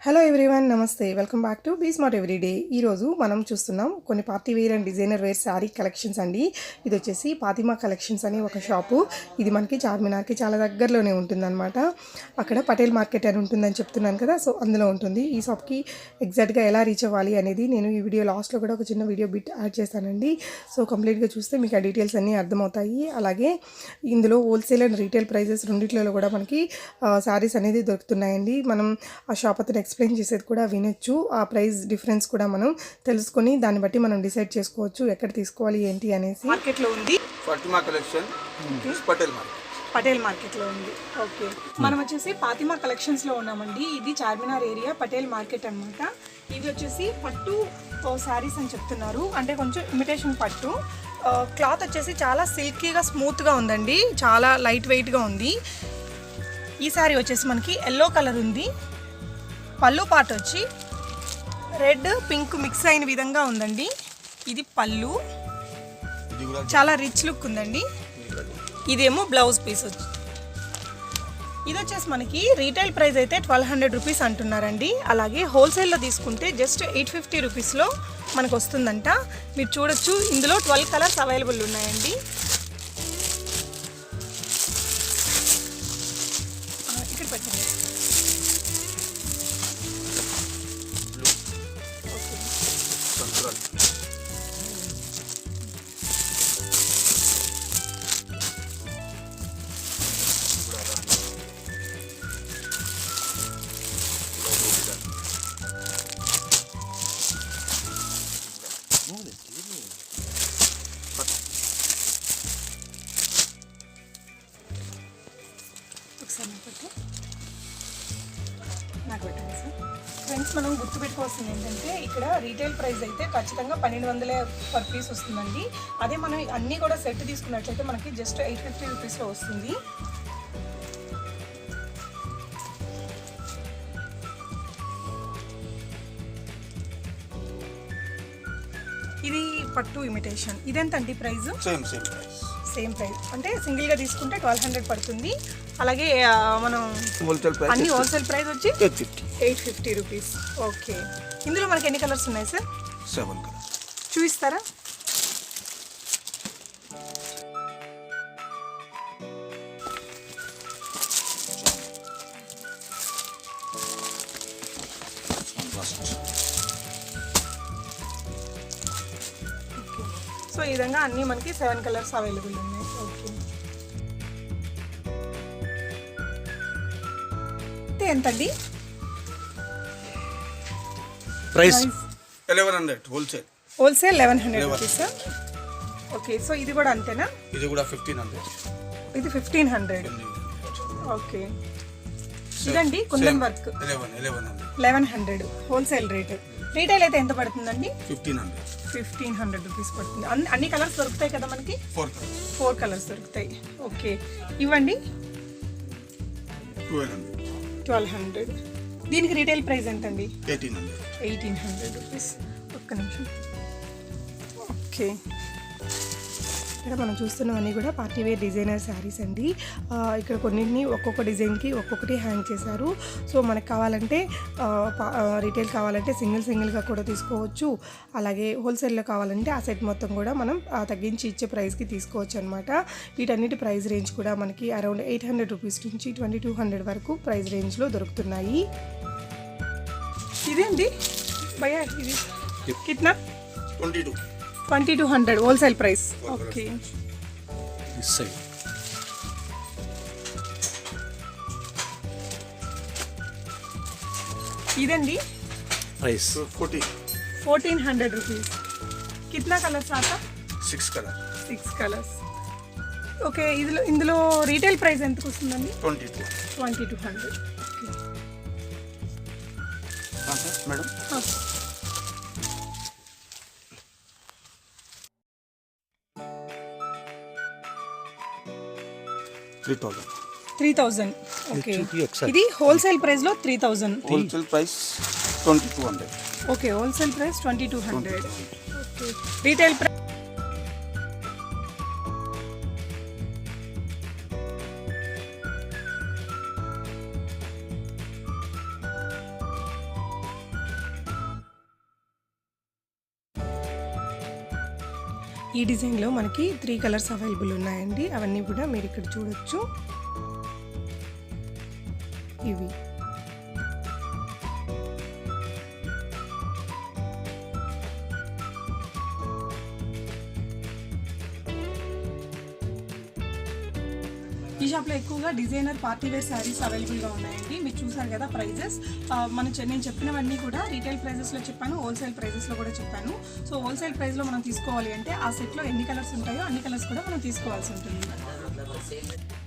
Hello everyone, నమస్తే. Welcome back to be smart everyday. ఈరోజు మనం చూస్తున్నాం కొన్ని party wear and designer wear sari collections అండి. ఇది వచ్చేసి ఫాతిమా కలెక్షన్స్ అని ఒక షాపు. ఇది మనకి చార్మినార్కి చాలా దగ్గరలోనే ఉంటుందన్నమాట. అక్కడ పటేల్ మార్కెట్ అని ఉంటుందని చెప్తున్నాను కదా, సో అందులో ఉంటుంది. ఈ షాప్కి ఎగ్జాక్ట్గా ఎలా రీచ్ అవ్వాలి అనేది నేను ఈ వీడియో లాస్ట్లో కూడా ఒక చిన్న వీడియో బిట్ యాడ్ చేస్తానండి. సో కంప్లీట్గా చూస్తే మీకు ఆ డీటెయిల్స్ అన్నీ అర్థమవుతాయి. అలాగే ఇందులో హోల్సేల్ అండ్ రీటైల్ ప్రైజెస్ రెండిట్లలో కూడా మనకి శారీస్ అనేది దొరుకుతున్నాయండి. మనం ఆ షాప్ అతను ఎక్స్ప్లెయిన్ చేసేది కూడా వినొచ్చు. ఆ ప్రైస్ డిఫరెన్స్ కూడా మనం తెలుసుకొని దాన్ని బట్టి మనం డిసైడ్ చేసుకోవచ్చు ఎక్కడ తీసుకోవాలి ఏంటి అనేసి. మార్కెట్లో ఉంది ఫాతిమా కలెక్షన్, పటేల్ మార్కెట్లో ఉంది. ఓకే, మనం వచ్చేసి ఫాతిమా కలెక్షన్స్లో ఉన్నామండి. ఇది చార్మినార్ ఏరియా పటేల్ మార్కెట్ అనమాట. ఇది వచ్చేసి పట్టు శారీస్ అని చెప్తున్నారు, అంటే కొంచెం ఇమిటేషన్ పట్టు. క్లాత్ వచ్చేసి చాలా సిల్కీగా స్మూత్గా ఉందండి, చాలా లైట్ వెయిట్గా ఉంది. ఈ శారీ వచ్చేసి మనకి ఎల్లో కలర్ ఉంది. పళ్ళు పార్ట్ వచ్చి రెడ్ పింక్ మిక్స్ అయిన విధంగా ఉందండి. ఇది పళ్ళు, చాలా రిచ్ లుక్ ఉందండి. ఇదేమో బ్లౌజ్ పీస్ వచ్చి, ఇది వచ్చేసి మనకి రీటైల్ ప్రైస్ అయితే 1200 రూపీస్ అంటున్నారండి. అలాగే హోల్సేల్లో తీసుకుంటే జస్ట్ 850 రూపీస్లో మనకు వస్తుందంట. మీరు చూడొచ్చు, ఇందులో 12 కలర్స్ అవైలబుల్ ఉన్నాయండి. ఇక్కడ పెట్టండి. నాకు పెట్టండి సార్. ఫ్రెండ్స్, మనం గుర్తుపెట్టుకోవాల్సింది ఏంటంటే ఇక్కడ రీటైల్ ప్రైస్ అయితే ఖచ్చితంగా 1200 పర్ పీస్ వస్తుందండి. అదే మనం అన్నీ కూడా సెట్ తీసుకున్నట్లయితే మనకి జస్ట్ 850 రూపీస్లో వస్తుంది. ఇది పట్టు ఇమిటేషన్. ఇదెంతండి ప్రైస్? సేమ్ ప్రైస్, అంటే సింగిల్గా తీసుకుంటే 1200 పడుతుంది. అలాగే మనం అన్ని హోల్సేల్ ప్రైస్ వచ్చి 850 రూపీస్. ఓకే, ఇందులో మనకి ఎన్ని కలర్స్ ఉన్నాయి సార్? 7 కలర్స్. చూపిస్తారా? సో ఈ విధంగా అన్నీ మనకి 7 కలర్స్ అవైలబుల్ ఉన్నాయి. ఓకే, ఎంతండి price? 1100 wholesale. 1100 rupees. Okay, so ఇది కూడా అంతేనా? ఇది కూడా 1500. ఇది 1500. ఓకే, ఇదండి kundan work 1100 wholesale rate. Retail అయితే ఎంత పడుతుందండి? 1500 రూపీస్ పడుతుంది. అన్ని కలర్స్ దొరుకుతాయి కదా మనకి? 4 కలర్స్ దొరుకుతాయి. ఓకే, ఇవ్వండి 1200. దీనికి రీటైల్ ప్రైస్ ఎంతండి? 1800 రూపీస్. ఒక్క నిమిషం. ఓకే, ఇక్కడ మనం చూస్తున్నవన్నీ కూడా పార్టీ వేర్ డిజైనర్ శారీస్ అండి. ఇక్కడ కొన్నింటిని ఒక్కొక్క డిజైన్కి ఒక్కొక్కటి హ్యాంగ్ చేశారు. సో మనకు కావాలంటే రీటైల్ కావాలంటే సింగిల్గా కూడా తీసుకోవచ్చు. అలాగే హోల్సేల్లో కావాలంటే ఆ సెట్ మొత్తం కూడా మనం తగ్గించి ఇచ్చే ప్రైస్కి తీసుకోవచ్చు అనమాట. వీటన్నిటి ప్రైస్ రేంజ్ కూడా మనకి అరౌండ్ 800 రూపీస్ నుంచి 2200 వరకు ప్రైస్ రేంజ్లో దొరుకుతున్నాయి. ఇదేంటి భయ్యా, ఇది కిట్నా? 2200 హోల్సేల్ ప్రైస్. ఓకే, ఇదండి ప్రైస్ 1400 రూపీస్. కిतना కలర్స్ ఆతా? 6 కలర్స్. ఓకే, ఇందులో రీటైల్ ప్రైస్ ఎంతకు వస్తుందండి? 2200. మేడం 3000. ఓకే, ఇది హోల్సేల్ ప్రైస్ లో 3000. Wholesale price 2200. Okay, wholesale price 2200. Okay, retail price ఈ డిజైన్లో మనకి 3 కలర్స్ అవైలబుల్ ఉన్నాయండి. అవన్నీ కూడా మీరు ఇక్కడ చూడొచ్చు. ఇవి ఈ షాప్లో ఎక్కువగా డిజైనర్ పార్టీ వేర్ శారీస్ అవైలబుల్గా ఉన్నాయండి. మీరు చూసారు కదా ప్రైజెస్. నేను చెప్పినవన్నీ కూడా రీటైల్ ప్రైజెస్లో చెప్పాను, హోల్సేల్ ప్రైజెస్లో కూడా చెప్పాను. సో హోల్సేల్ ప్రైస్లో మనం తీసుకోవాలి అంటే ఆ సెట్లో ఎన్ని కలర్స్ ఉంటాయో అన్ని కలర్స్ కూడా మనం తీసుకోవాల్సి ఉంటుంది.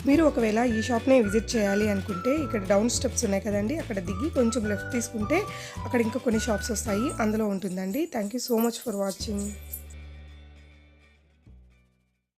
మీరు ఒకవేళ ఈ షాప్ని విజిట్ చేయాలి అనుకుంటే ఇక్కడ డౌన్ స్టెప్స్ ఉన్నాయి కదండి, అక్కడ దిగి కొంచెం లెఫ్ట్ తీసుకుంటే అక్కడ ఇంకా కొన్ని షాప్స్ వస్తాయి, అందులో ఉంటుందండి. Thank you so much for watching.